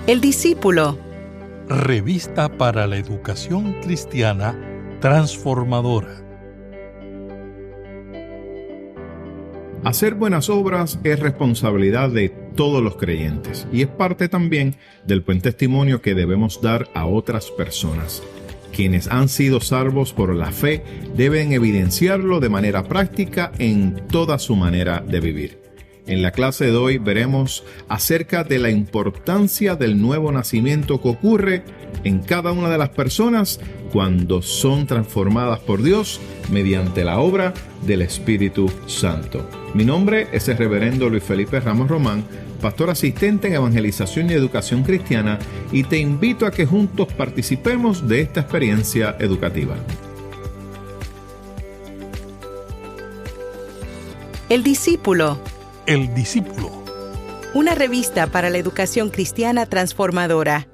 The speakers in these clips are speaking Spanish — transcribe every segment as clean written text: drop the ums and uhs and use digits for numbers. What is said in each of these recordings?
El discípulo. Revista para la educación cristiana transformadora. Hacer buenas obras es responsabilidad de todos los creyentes y es parte también del buen testimonio que debemos dar a otras personas. Quienes han sido salvos por la fe deben evidenciarlo de manera práctica en toda su manera de vivir. En la clase de hoy veremos acerca de la importancia del nuevo nacimiento que ocurre en cada una de las personas cuando son transformadas por Dios mediante la obra del Espíritu Santo. Mi nombre es el reverendo Luis Felipe Ramos Román, pastor asistente en Evangelización y Educación Cristiana, y te invito a que juntos participemos de esta experiencia educativa. El discípulo. El discípulo. Una revista para la educación cristiana transformadora.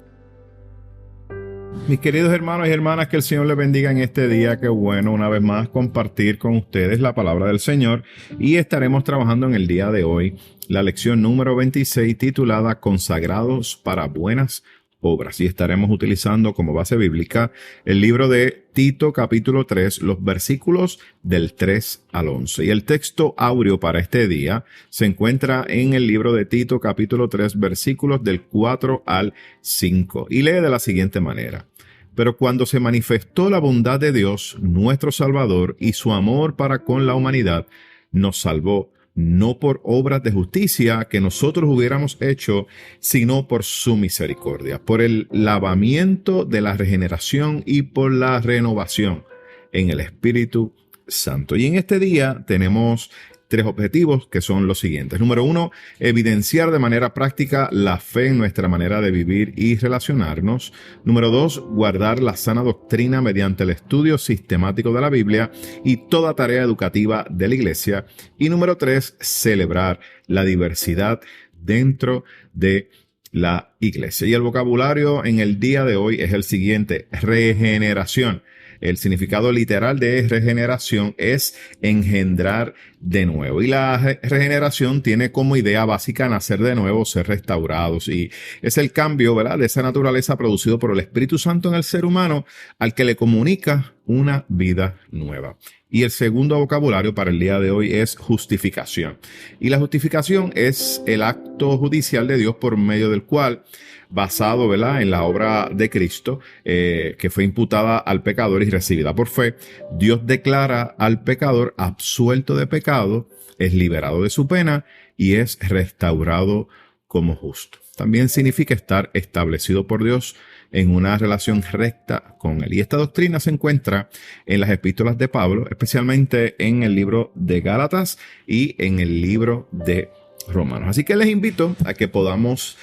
Mis queridos hermanos y hermanas, que el Señor les bendiga en este día. Qué bueno una vez más compartir con ustedes la palabra del Señor, y estaremos trabajando en el día de hoy la lección número 26 titulada Consagrados para buenas obras, y estaremos utilizando como base bíblica el libro de Tito capítulo 3, los versículos del 3 al 11. Y el texto áureo para este día se encuentra en el libro de Tito capítulo 3, versículos del 4 al 5, y lee de la siguiente manera: Pero cuando se manifestó la bondad de Dios, nuestro Salvador, y su amor para con la humanidad, nos salvó, no por obras de justicia que nosotros hubiéramos hecho, sino por su misericordia, por el lavamiento de la regeneración y por la renovación en el Espíritu Santo. Y en este día tenemos tres objetivos que son los siguientes. Número 1, evidenciar de manera práctica la fe en nuestra manera de vivir y relacionarnos. Número 2, guardar la sana doctrina mediante el estudio sistemático de la Biblia y toda tarea educativa de la iglesia. Y número 3, celebrar la diversidad dentro de la iglesia. Y el vocabulario en el día de hoy es el siguiente: regeneración. El significado literal de regeneración es engendrar de nuevo. Y la regeneración tiene como idea básica nacer de nuevo, ser restaurados. Y es el cambio, ¿verdad?, de esa naturaleza producido por el Espíritu Santo en el ser humano al que le comunica una vida nueva. Y el segundo vocabulario para el día de hoy es justificación. Y la justificación es el acto judicial de Dios por medio del cual, basado, ¿verdad?, en la obra de Cristo, que fue imputada al pecador y recibida por fe, Dios declara al pecador absuelto de pecado, es liberado de su pena y es restaurado como justo. También significa estar establecido por Dios en una relación recta con Él. Y esta doctrina se encuentra en las epístolas de Pablo, especialmente en el libro de Gálatas y en el libro de Romanos. Así que les invito a que podamos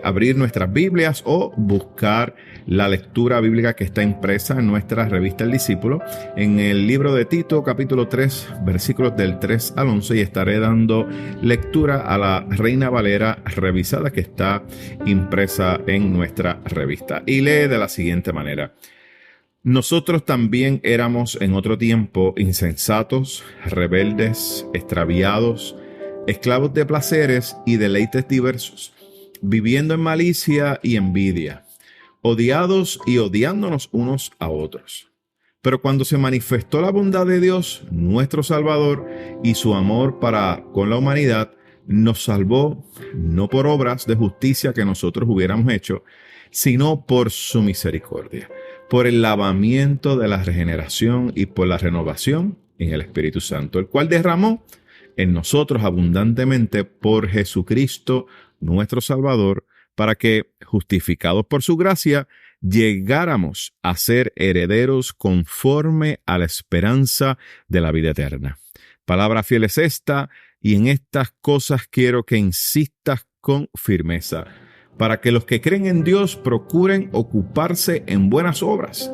abrir nuestras Biblias o buscar la lectura bíblica que está impresa en nuestra revista El Discípulo, en el libro de Tito, capítulo 3, versículos del 3 al 11, y estaré dando lectura a la Reina Valera revisada que está impresa en nuestra revista. Y lee de la siguiente manera: Nosotros también éramos en otro tiempo insensatos, rebeldes, extraviados, esclavos de placeres y deleites diversos, viviendo en malicia y envidia, odiados y odiándonos unos a otros. Pero cuando se manifestó la bondad de Dios, nuestro Salvador, y su amor para con la humanidad, nos salvó no por obras de justicia que nosotros hubiéramos hecho, sino por su misericordia, por el lavamiento de la regeneración y por la renovación en el Espíritu Santo, el cual derramó en nosotros abundantemente por Jesucristo nuestro Salvador, para que, justificados por su gracia, llegáramos a ser herederos conforme a la esperanza de la vida eterna. Palabra fiel es esta, y en estas cosas quiero que insistas con firmeza, para que los que creen en Dios procuren ocuparse en buenas obras.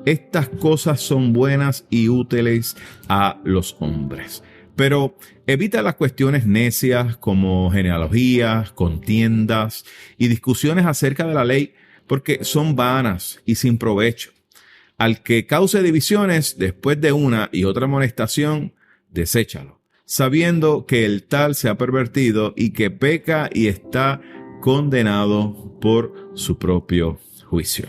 Estas cosas son buenas y útiles a los hombres. Pero evita las cuestiones necias como genealogías, contiendas y discusiones acerca de la ley, porque son vanas y sin provecho. Al que cause divisiones después de una y otra amonestación, deséchalo, sabiendo que el tal se ha pervertido y que peca y está condenado por su propio juicio.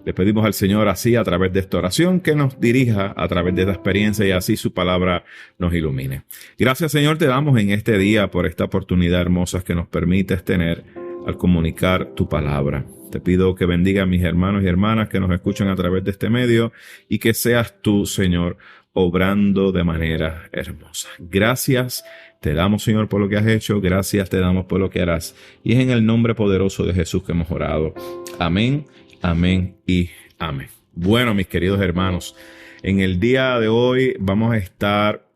Le pedimos al Señor así a través de esta oración que nos dirija a través de esta experiencia y así su palabra nos ilumine. Gracias, Señor, te damos en este día por esta oportunidad hermosa que nos permites tener al comunicar tu palabra. Te pido que bendiga a mis hermanos y hermanas que nos escuchan a través de este medio y que seas tú, Señor, obrando de manera hermosa. Gracias te damos, Señor, por lo que has hecho. Gracias te damos por lo que harás. Y es en el nombre poderoso de Jesús que hemos orado. Amén, amén y amén. Bueno, mis queridos hermanos, en el día de hoy vamos a estar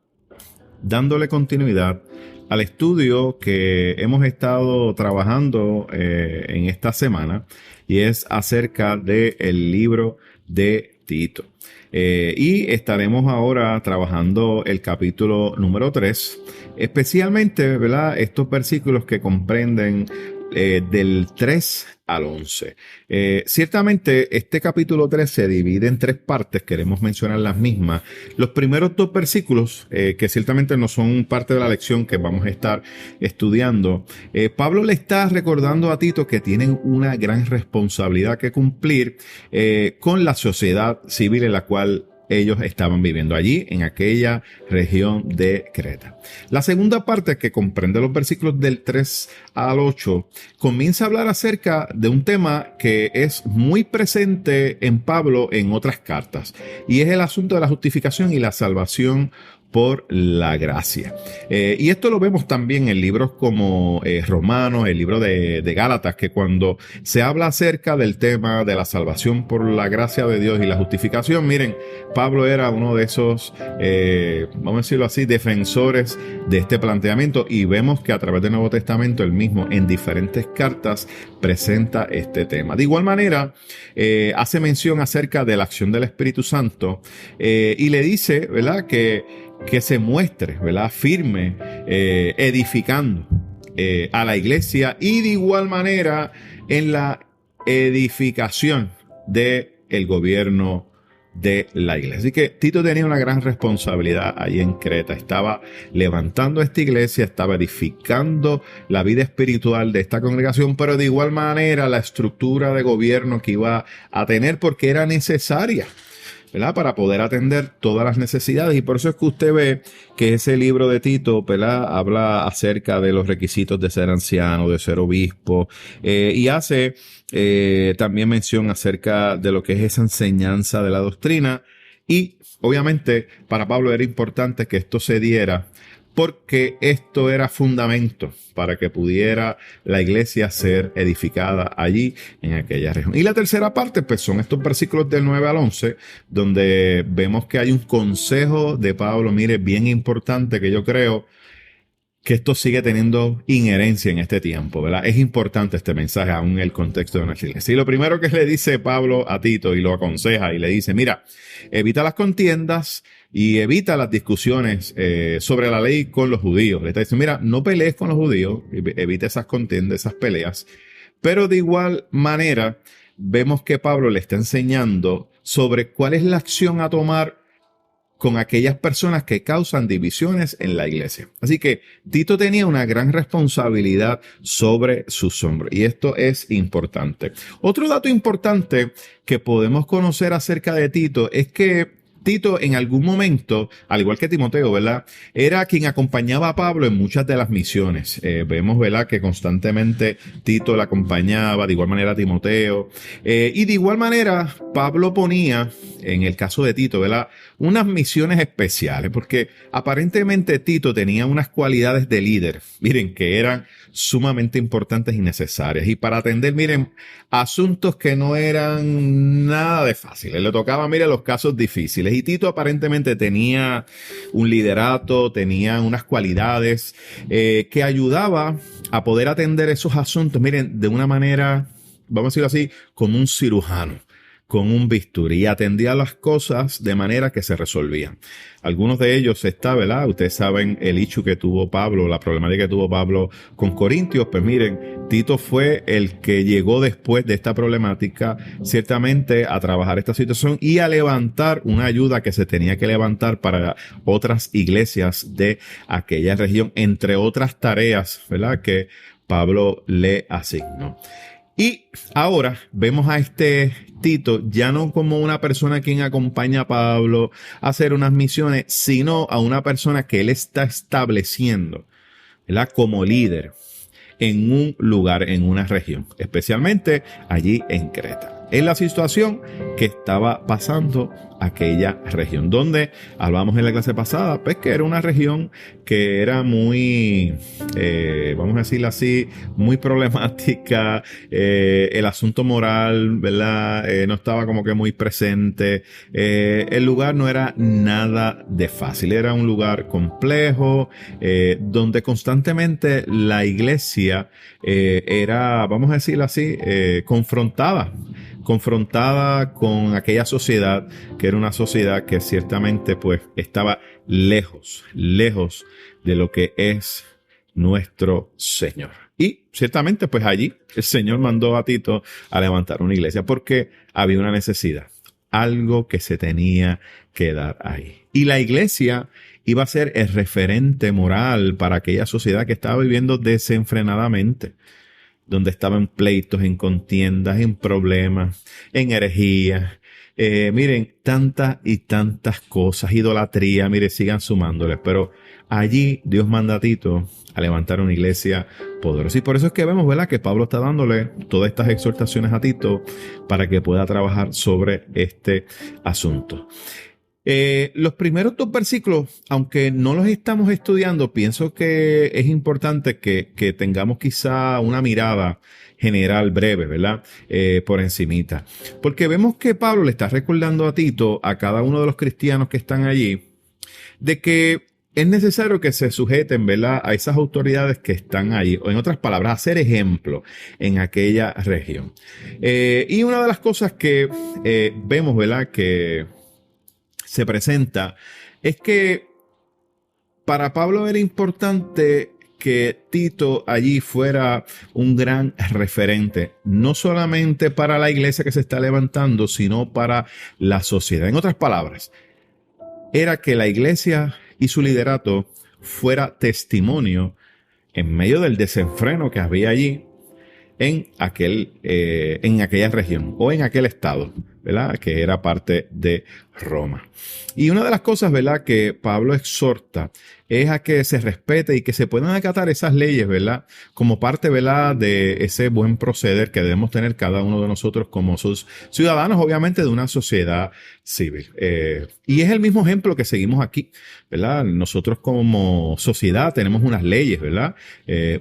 dándole continuidad al estudio que hemos estado trabajando en esta semana, y es acerca del libro de Tito. Y estaremos ahora trabajando el capítulo número 3, especialmente, ¿verdad?, estos versículos que comprenden del 3 al 11. Ciertamente este capítulo 3 se divide en 3 partes, queremos mencionar las mismas. Los primeros 2 versículos, que ciertamente no son parte de la lección que vamos a estar estudiando, Pablo le está recordando a Tito que tienen una gran responsabilidad que cumplir con la sociedad civil en la cual ellos estaban viviendo allí, en aquella región de Creta. La segunda parte, que comprende los versículos del 3 al 8, comienza a hablar acerca de un tema que es muy presente en Pablo en otras cartas, y es el asunto de la justificación y la salvación por la gracia. Y esto lo vemos también en libros como Romanos, el libro de Gálatas, que cuando se habla acerca del tema de la salvación por la gracia de Dios y la justificación, miren, Pablo era uno de esos, vamos a decirlo así, defensores de este planteamiento, y vemos que a través del Nuevo Testamento él mismo en diferentes cartas presenta este tema. De igual manera, hace mención acerca de la acción del Espíritu Santo y le dice, ¿verdad?, que se muestre, ¿verdad?, firme, edificando a la iglesia, y de igual manera en la edificación del gobierno de la iglesia. Así que Tito tenía una gran responsabilidad allí en Creta. Estaba levantando esta iglesia, estaba edificando la vida espiritual de esta congregación, pero de igual manera la estructura de gobierno que iba a tener, porque era necesaria, ¿verdad?, para poder atender todas las necesidades. Y por eso es que usted ve que ese libro de Tito, ¿verdad?, habla acerca de los requisitos de ser anciano, de ser obispo, y hace también mención acerca de lo que es esa enseñanza de la doctrina. Y obviamente para Pablo era importante que esto se diera, porque esto era fundamento para que pudiera la iglesia ser edificada allí en aquella región. Y la tercera parte, pues, son estos versículos del 9 al 11, donde vemos que hay un consejo de Pablo, mire, bien importante, que yo creo que esto sigue teniendo inherencia en este tiempo, ¿verdad? Es importante este mensaje aún en el contexto de nuestra iglesia. Y lo primero que le dice Pablo a Tito, y lo aconseja, y le dice, mira, evita las contiendas y evita las discusiones sobre la ley con los judíos. Le está diciendo, mira, no pelees con los judíos, evita esas contiendas, esas peleas. Pero de igual manera, vemos que Pablo le está enseñando sobre cuál es la acción a tomar con aquellas personas que causan divisiones en la iglesia. Así que Tito tenía una gran responsabilidad sobre sus hombros, y esto es importante. Otro dato importante que podemos conocer acerca de Tito es que Tito en algún momento, al igual que Timoteo, ¿verdad?, era quien acompañaba a Pablo en muchas de las misiones. Vemos, ¿verdad?, que constantemente Tito le acompañaba, de igual manera Timoteo. Y de igual manera Pablo ponía, en el caso de Tito, ¿verdad?, unas misiones especiales, porque aparentemente Tito tenía unas cualidades de líder, miren, que eran sumamente importantes y necesarias. Y para atender, miren, asuntos que no eran nada de fáciles. Le tocaba, miren, los casos difíciles. Y Tito aparentemente tenía un liderato, tenía unas cualidades que ayudaba a poder atender esos asuntos, miren, de una manera, vamos a decirlo así, como un cirujano, con un bisturí, y atendía las cosas de manera que se resolvían. Algunos de ellos está, ¿verdad? Ustedes saben el issue que tuvo Pablo, la problemática que tuvo Pablo con Corintios. Pues miren, Tito fue el que llegó después de esta problemática, ciertamente a trabajar esta situación y a levantar una ayuda que se tenía que levantar para otras iglesias de aquella región, entre otras tareas, ¿verdad?, que Pablo le asignó. Y ahora vemos a este Tito ya no como una persona quien acompaña a Pablo a hacer unas misiones, sino a una persona que él está estableciendo, ¿verdad?, como líder en un lugar, en una región, especialmente allí en Creta. Es la situación que estaba pasando aquella región, donde hablamos en la clase pasada, pues que era una región que era muy, vamos a decirlo así, muy problemática. El asunto moral, ¿verdad?, no estaba como que muy presente. El lugar no era nada de fácil, era un lugar complejo, donde constantemente la iglesia era, vamos a decirlo así, confrontada con aquella sociedad, que era una sociedad que ciertamente pues estaba lejos de lo que es nuestro Señor. Y ciertamente pues allí el Señor mandó a Tito a levantar una iglesia porque había una necesidad, algo que se tenía que dar ahí. Y la iglesia iba a ser el referente moral para aquella sociedad que estaba viviendo desenfrenadamente, donde estaban pleitos, en contiendas, en problemas, en herejías. Miren, tantas y tantas cosas, idolatría, miren, sigan sumándoles. Pero allí Dios manda a Tito a levantar una iglesia poderosa. Y por eso es que vemos, ¿verdad?, que Pablo está dándole todas estas exhortaciones a Tito para que pueda trabajar sobre este asunto. Los primeros 2 versículos, aunque no los estamos estudiando, pienso que es importante que tengamos quizá una mirada general breve, ¿verdad?, por encimita. Porque vemos que Pablo le está recordando a Tito, a cada uno de los cristianos que están allí, de que es necesario que se sujeten, ¿verdad?, a esas autoridades que están allí, o en otras palabras, hacer ejemplo en aquella región. Y una de las cosas que vemos, ¿verdad?, que se presenta, es que para Pablo era importante que Tito allí fuera un gran referente, no solamente para la iglesia que se está levantando, sino para la sociedad. En otras palabras, era que la iglesia y su liderato fuera testimonio en medio del desenfreno que había allí en aquella región o en aquel estado, ¿verdad?, que era parte de Roma. Y una de las cosas, ¿verdad?, que Pablo exhorta es a que se respete y que se puedan acatar esas leyes, ¿verdad?, como parte, ¿verdad?, de ese buen proceder que debemos tener cada uno de nosotros como sus ciudadanos, obviamente, de una sociedad civil. Y es el mismo ejemplo que seguimos aquí, ¿verdad? Nosotros como sociedad tenemos unas leyes, ¿verdad?,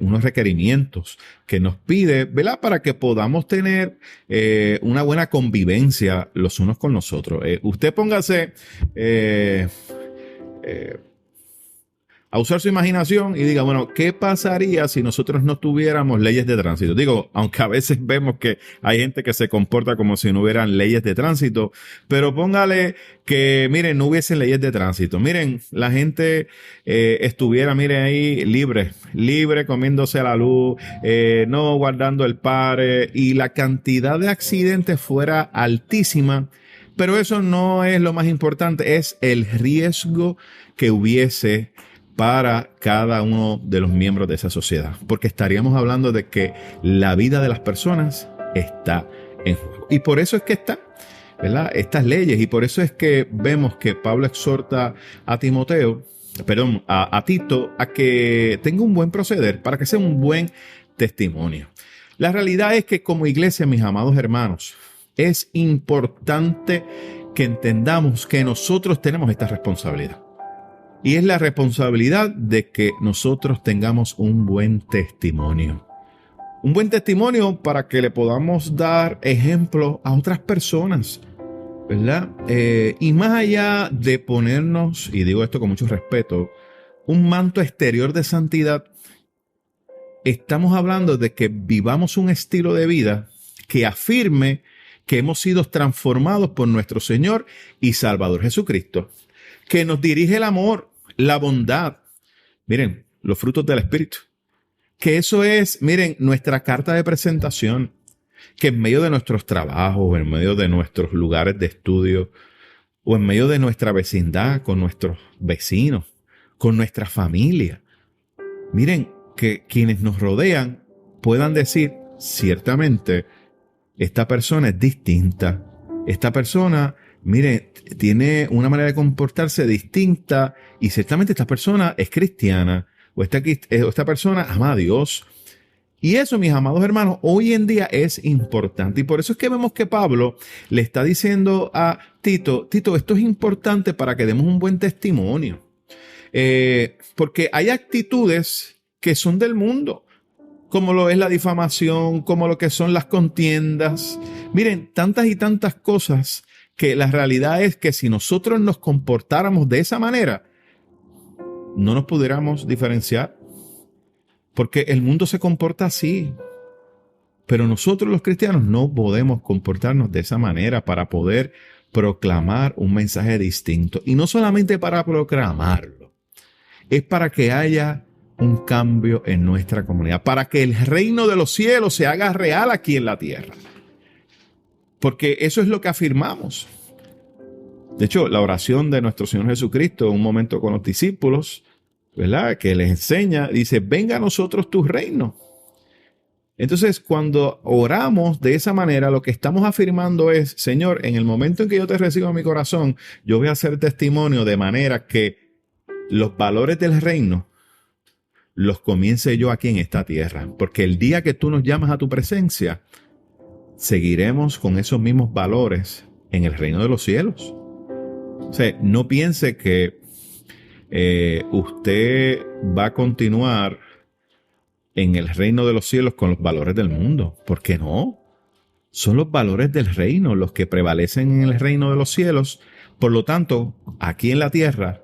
unos requerimientos que nos pide, ¿verdad?, para que podamos tener una buena convivencia los unos con los otros. Usted póngase a usar su imaginación y diga, bueno, ¿qué pasaría si nosotros no tuviéramos leyes de tránsito? Digo, aunque a veces vemos que hay gente que se comporta como si no hubieran leyes de tránsito, pero póngale que, miren, no hubiesen leyes de tránsito. Miren, la gente estuviera, miren, ahí libre, comiéndose la luz, no guardando el pare, y la cantidad de accidentes fuera altísima. Pero eso no es lo más importante, es el riesgo que hubiese para cada uno de los miembros de esa sociedad, porque estaríamos hablando de que la vida de las personas está en juego. Y por eso es que está, ¿verdad?, estas leyes, y por eso es que vemos que Pablo exhorta a Tito a que tenga un buen proceder, para que sea un buen testimonio. La realidad es que como iglesia, mis amados hermanos, es importante que entendamos que nosotros tenemos esta responsabilidad. Y es la responsabilidad de que nosotros tengamos un buen testimonio. Un buen testimonio para que le podamos dar ejemplo a otras personas, ¿verdad? Y más allá de ponernos, y digo esto con mucho respeto, un manto exterior de santidad, estamos hablando de que vivamos un estilo de vida que afirme que hemos sido transformados por nuestro Señor y Salvador Jesucristo, que nos dirige el amor, la bondad, miren, los frutos del Espíritu, que eso es, miren, nuestra carta de presentación, que en medio de nuestros trabajos, en medio de nuestros lugares de estudio, o en medio de nuestra vecindad, con nuestros vecinos, con nuestra familia, miren, que quienes nos rodean puedan decir, ciertamente, esta persona es distinta. Esta persona, mire, tiene una manera de comportarse distinta y ciertamente esta persona es cristiana o esta persona ama a Dios. Y eso, mis amados hermanos, hoy en día es importante. Y por eso es que vemos que Pablo le está diciendo a Tito, esto es importante para que demos un buen testimonio. Porque hay actitudes que son del mundo, como lo es la difamación, como lo que son las contiendas. Miren, tantas y tantas cosas que la realidad es que si nosotros nos comportáramos de esa manera, no nos pudiéramos diferenciar. Porque el mundo se comporta así. Pero nosotros los cristianos no podemos comportarnos de esa manera para poder proclamar un mensaje distinto. Y no solamente para proclamarlo, es para que haya un cambio en nuestra comunidad, para que el reino de los cielos se haga real aquí en la tierra. Porque eso es lo que afirmamos. De hecho, la oración de nuestro Señor Jesucristo en un momento con los discípulos, ¿verdad?, que les enseña, dice, venga a nosotros tu reino. Entonces, cuando oramos de esa manera, lo que estamos afirmando es, Señor, en el momento en que yo te recibo en mi corazón, yo voy a hacer testimonio de manera que los valores del reino los comience yo aquí en esta tierra. Porque el día que tú nos llamas a tu presencia, seguiremos con esos mismos valores en el reino de los cielos. O sea, no piense que usted va a continuar en el reino de los cielos con los valores del mundo. ¿Por qué no? Son los valores del reino los que prevalecen en el reino de los cielos. Por lo tanto, aquí en la tierra,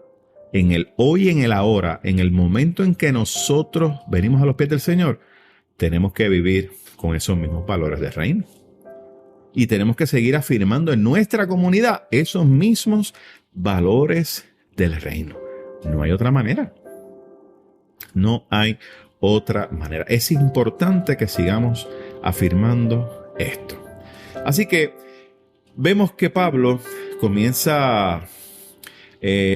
en el hoy y en el ahora, en el momento en que nosotros venimos a los pies del Señor, tenemos que vivir con esos mismos valores del reino. Y tenemos que seguir afirmando en nuestra comunidad esos mismos valores del reino. No hay otra manera. No hay otra manera. Es importante que sigamos afirmando esto. Así que vemos que Pablo comienza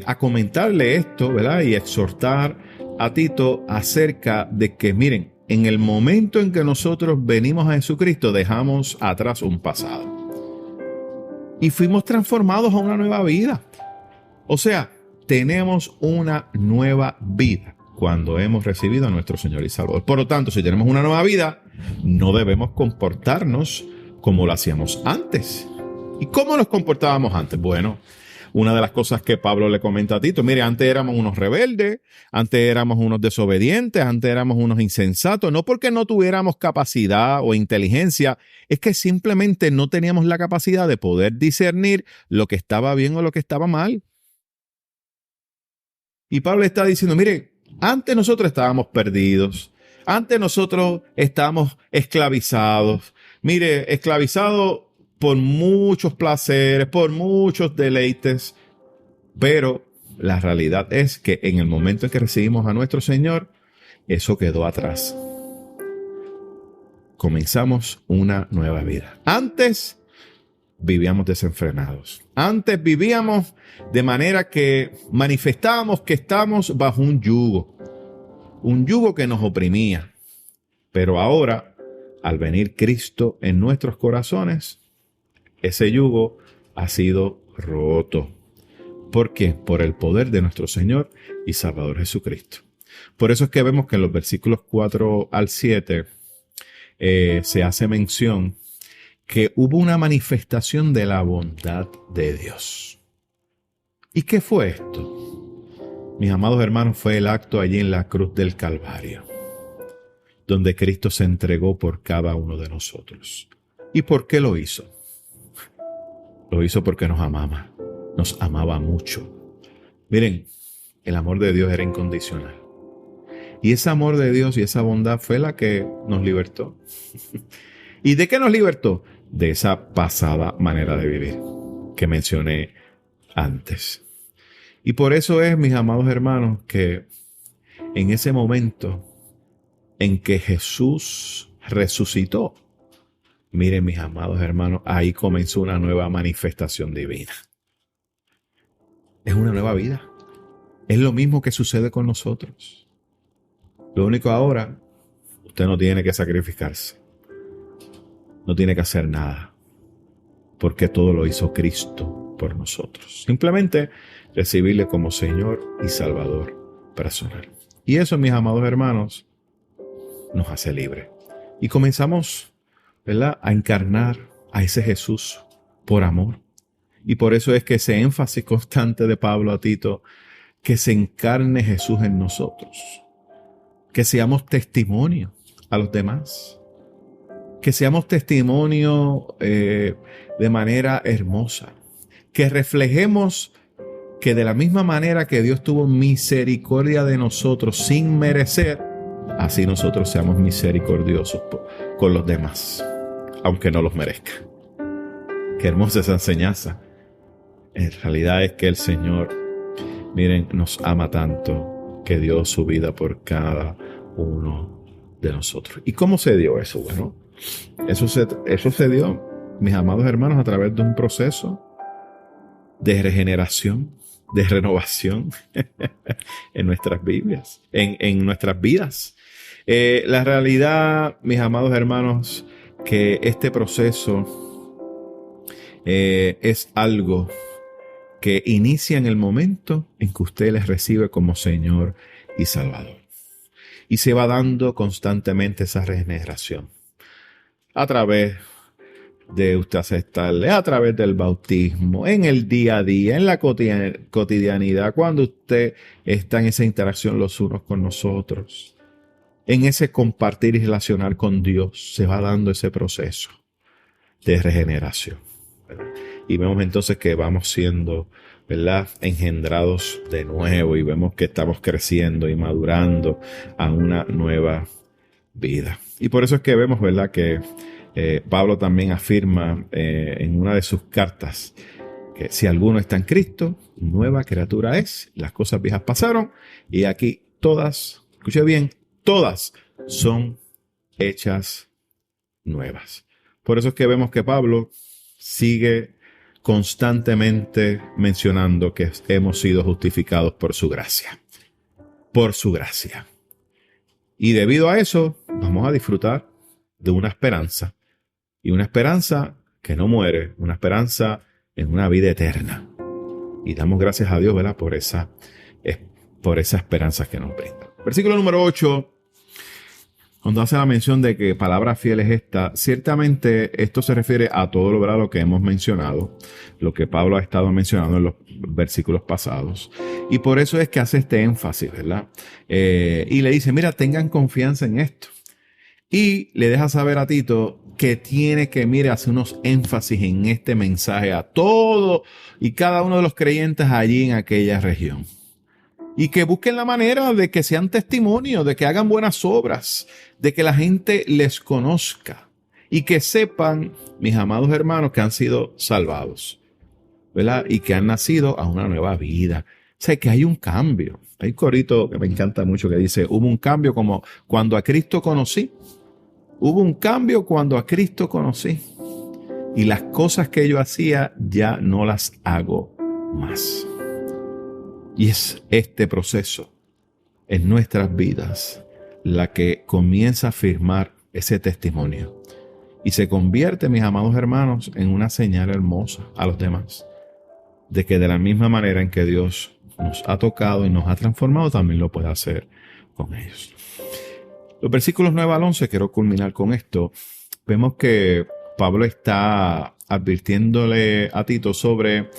a comentarle esto, ¿verdad? Y exhortar a Tito acerca de que, miren, en el momento en que nosotros venimos a Jesucristo, dejamos atrás un pasado. Y fuimos transformados a una nueva vida. O sea, tenemos una nueva vida cuando hemos recibido a nuestro Señor y Salvador. Por lo tanto, si tenemos una nueva vida, no debemos comportarnos como lo hacíamos antes. ¿Y cómo nos comportábamos antes? Bueno, una de las cosas que Pablo le comenta a Tito, mire, antes éramos unos rebeldes, antes éramos unos desobedientes, antes éramos unos insensatos, no porque no tuviéramos capacidad o inteligencia, es que simplemente no teníamos la capacidad de poder discernir lo que estaba bien o lo que estaba mal. Y Pablo está diciendo, mire, antes nosotros estábamos perdidos, antes nosotros estábamos esclavizados, mire, esclavizados por muchos placeres, por muchos deleites, pero la realidad es que en el momento en que recibimos a nuestro Señor, eso quedó atrás. Comenzamos una nueva vida. Antes vivíamos desenfrenados. Antes vivíamos de manera que manifestábamos que estamos bajo un yugo que nos oprimía. Pero ahora, al venir Cristo en nuestros corazones, ese yugo ha sido roto. ¿Por qué? Por el poder de nuestro Señor y Salvador Jesucristo. Por eso es que vemos que en los versículos 4 al 7 se hace mención que hubo una manifestación de la bondad de Dios. ¿Y qué fue esto? Mis amados hermanos, fue el acto allí en la cruz del Calvario, donde Cristo se entregó por cada uno de nosotros. ¿Y por qué lo hizo? Lo hizo porque nos amaba mucho. Miren, el amor de Dios era incondicional. Y ese amor de Dios y esa bondad fue la que nos libertó. ¿Y de qué nos libertó? De esa pasada manera de vivir que mencioné antes. Y por eso es, mis amados hermanos, que en ese momento en que Jesús resucitó, miren, mis amados hermanos, ahí comenzó una nueva manifestación divina. Es una nueva vida. Es lo mismo que sucede con nosotros. Lo único ahora, usted no tiene que sacrificarse. No tiene que hacer nada. Porque todo lo hizo Cristo por nosotros. Simplemente recibirle como Señor y Salvador personal. Y eso, mis amados hermanos, nos hace libres. Y comenzamos, ¿verdad?, a encarnar a ese Jesús por amor. Y por eso es que ese énfasis constante de Pablo a Tito, que se encarne Jesús en nosotros. Que seamos testimonio a los demás. Que seamos testimonio de manera hermosa. Que reflejemos que de la misma manera que Dios tuvo misericordia de nosotros sin merecer, así nosotros seamos misericordiosos con los demás, aunque no los merezcan. Qué hermosa esa enseñanza. En realidad es que el Señor, miren, nos ama tanto que dio su vida por cada uno de nosotros. ¿Y cómo se dio eso? Bueno, eso se dio, mis amados hermanos, a través de un proceso de regeneración, de renovación en nuestras Biblias, en nuestras vidas. La realidad, mis amados hermanos, que este proceso es algo que inicia en el momento en que usted les recibe como Señor y Salvador. Y se va dando constantemente esa regeneración a través de usted aceptarle, a través del bautismo, en el día a día, en la cotidianidad, cuando usted está en esa interacción los unos con nosotros, en ese compartir y relacionar con Dios, se va dando ese proceso de regeneración, ¿verdad? Y vemos entonces que vamos siendo, ¿verdad?, engendrados de nuevo, y vemos que estamos creciendo y madurando a una nueva vida. Y por eso es que vemos, ¿verdad?, que Pablo también afirma en una de sus cartas que si alguno está en Cristo, nueva criatura es. Las cosas viejas pasaron y aquí todas, escuche bien, todas son hechas nuevas. Por eso es que vemos que Pablo sigue constantemente mencionando que hemos sido justificados por su gracia. Por su gracia. Y debido a eso, vamos a disfrutar de una esperanza. Y una esperanza que no muere, una esperanza en una vida eterna. Y damos gracias a Dios, ¿verdad?, por esa esperanza que nos brinda. Versículo número 8, cuando hace la mención de que palabra fiel es esta, ciertamente esto se refiere a todo lo que hemos mencionado, lo que Pablo ha estado mencionando en los versículos pasados. Y por eso es que hace este énfasis, ¿verdad? Y le dice, mira, tengan confianza en esto. Y le deja saber a Tito que tiene que, mire, hacer unos énfasis en este mensaje a todo y cada uno de los creyentes allí en aquella región. Y que busquen la manera de que sean testimonios, de que hagan buenas obras, de que la gente les conozca y que sepan, mis amados hermanos, que han sido salvados, ¿verdad? Y que han nacido a una nueva vida. O sea, que hay un cambio. Hay un corito que me encanta mucho que dice, hubo un cambio como cuando a Cristo conocí. Hubo un cambio cuando a Cristo conocí. Y las cosas que yo hacía ya no las hago más. Y es este proceso en nuestras vidas la que comienza a firmar ese testimonio. Y se convierte, mis amados hermanos, en una señal hermosa a los demás. De que de la misma manera en que Dios nos ha tocado y nos ha transformado, también lo puede hacer con ellos. Los versículos 9 al 11, quiero culminar con esto. Vemos que Pablo está advirtiéndole a Tito sobre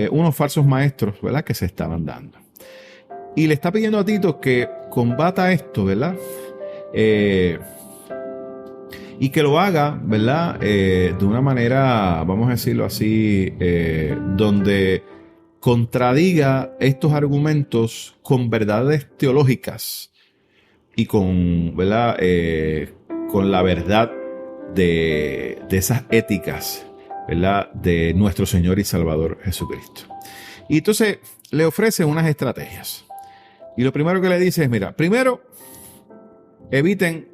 unos falsos maestros, ¿verdad?, que se estaban dando. Y le está pidiendo a Tito que combata esto, ¿verdad? Y que lo haga, ¿verdad?, de una manera, vamos a decirlo así, donde contradiga estos argumentos con verdades teológicas y con, ¿verdad?, con la verdad de esas éticas, ¿verdad?, de nuestro Señor y Salvador Jesucristo. Y entonces le ofrece unas estrategias. Y lo primero que le dice es, mira, primero, eviten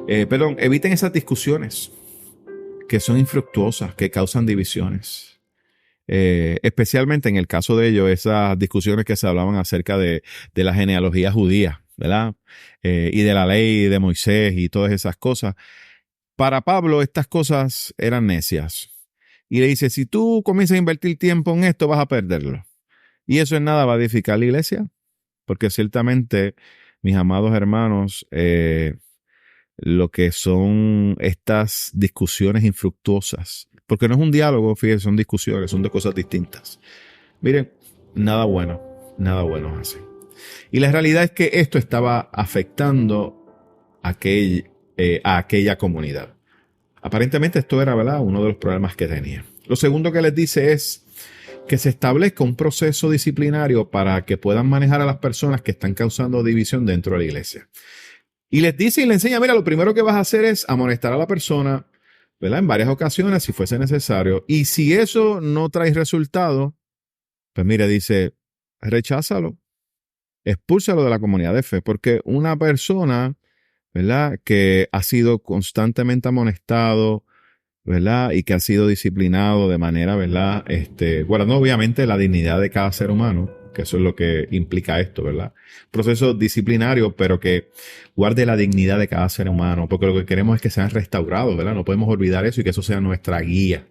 esas discusiones que son infructuosas, que causan divisiones. Especialmente en el caso de ellos, esas discusiones que se hablaban acerca de la genealogía judía, ¿verdad? Y de la ley de Moisés y todas esas cosas. Para Pablo estas cosas eran necias. Y le dice, si tú comienzas a invertir tiempo en esto, vas a perderlo. Y eso en nada va a edificar la iglesia. Porque ciertamente, mis amados hermanos, lo que son estas discusiones infructuosas, porque no es un diálogo, fíjense, son discusiones, son de cosas distintas. Miren, nada bueno hace. Y la realidad es que esto estaba afectando a aquella comunidad. Aparentemente esto era, ¿verdad?, uno de los problemas que tenía. Lo segundo que les dice es que se establezca un proceso disciplinario para que puedan manejar a las personas que están causando división dentro de la iglesia. Y les dice y le enseña, mira, lo primero que vas a hacer es amonestar a la persona, ¿verdad?, en varias ocasiones si fuese necesario. Y si eso no trae resultado, pues mira, dice, recházalo, expúlsalo de la comunidad de fe, porque una persona, ¿verdad?, que ha sido constantemente amonestado, ¿verdad?, y que ha sido disciplinado de manera, ¿verdad?, guardando obviamente la dignidad de cada ser humano, que eso es lo que implica esto, ¿verdad? Proceso disciplinario, pero que guarde la dignidad de cada ser humano, porque lo que queremos es que sean restaurados, ¿verdad? No podemos olvidar eso y que eso sea nuestra guía.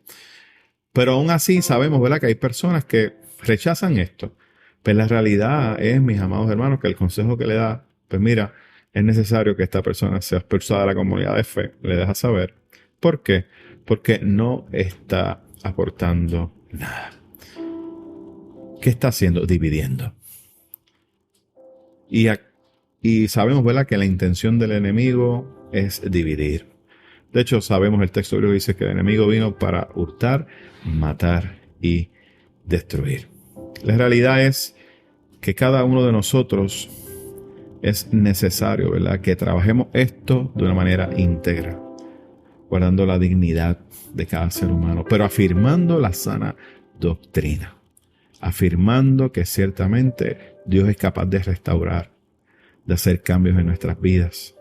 Pero aún así sabemos, ¿verdad?, que hay personas que rechazan esto. Pero la realidad es, mis amados hermanos, que el consejo que le da, pues mira, es necesario que esta persona sea expulsada de la comunidad de fe. Le deja saber. ¿Por qué? Porque no está aportando nada. ¿Qué está haciendo? Dividiendo. Y sabemos, ¿verdad?, que la intención del enemigo es dividir. De hecho, sabemos, el texto bíblico dice que el enemigo vino para hurtar, matar y destruir. La realidad es que cada uno de nosotros es necesario, ¿verdad?, que trabajemos esto de una manera íntegra, guardando la dignidad de cada ser humano, pero afirmando la sana doctrina. Afirmando que ciertamente Dios es capaz de restaurar, de hacer cambios en nuestras vidas.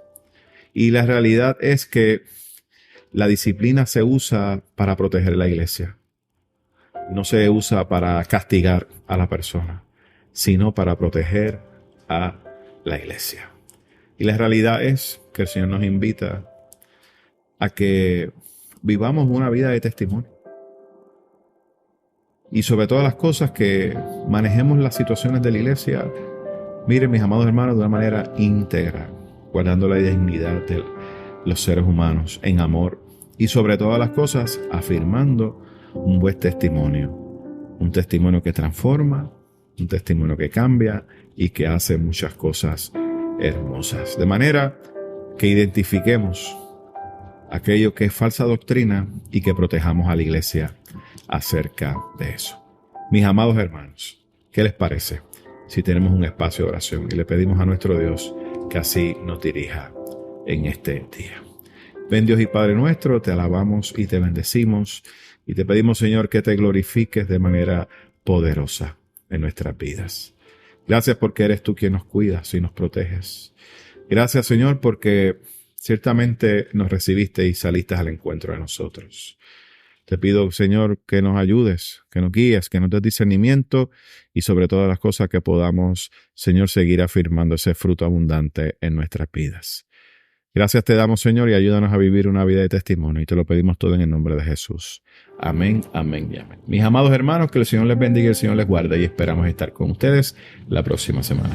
Y la realidad es que la disciplina se usa para proteger la iglesia. No se usa para castigar a la persona, sino para proteger a la iglesia. Y la realidad es que el Señor nos invita a que vivamos una vida de testimonio. Y sobre todas las cosas, que manejemos las situaciones de la iglesia, miren, mis amados hermanos, de una manera íntegra, guardando la dignidad de los seres humanos en amor. Y sobre todas las cosas, afirmando un buen testimonio. Un testimonio que transforma, un testimonio que cambia y que hace muchas cosas hermosas. De manera que identifiquemos aquello que es falsa doctrina y que protejamos a la iglesia acerca de eso. Mis amados hermanos, ¿qué les parece si tenemos un espacio de oración y le pedimos a nuestro Dios que así nos dirija en este día? Ven, Dios y Padre nuestro, te alabamos y te bendecimos y te pedimos, Señor, que te glorifiques de manera poderosa en nuestras vidas. Gracias porque eres tú quien nos cuidas y nos proteges. Gracias, Señor, porque ciertamente nos recibiste y saliste al encuentro de nosotros. Te pido, Señor, que nos ayudes, que nos guíes, que nos des discernimiento y sobre todas las cosas que podamos, Señor, seguir afirmando ese fruto abundante en nuestras vidas. Gracias te damos, Señor, y ayúdanos a vivir una vida de testimonio. Y te lo pedimos todo en el nombre de Jesús. Amén, amén y amén. Mis amados hermanos, que el Señor les bendiga y el Señor les guarde. Y esperamos estar con ustedes la próxima semana.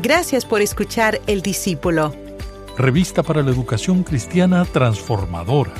Gracias por escuchar El Discípulo. Revista para la educación cristiana transformadora.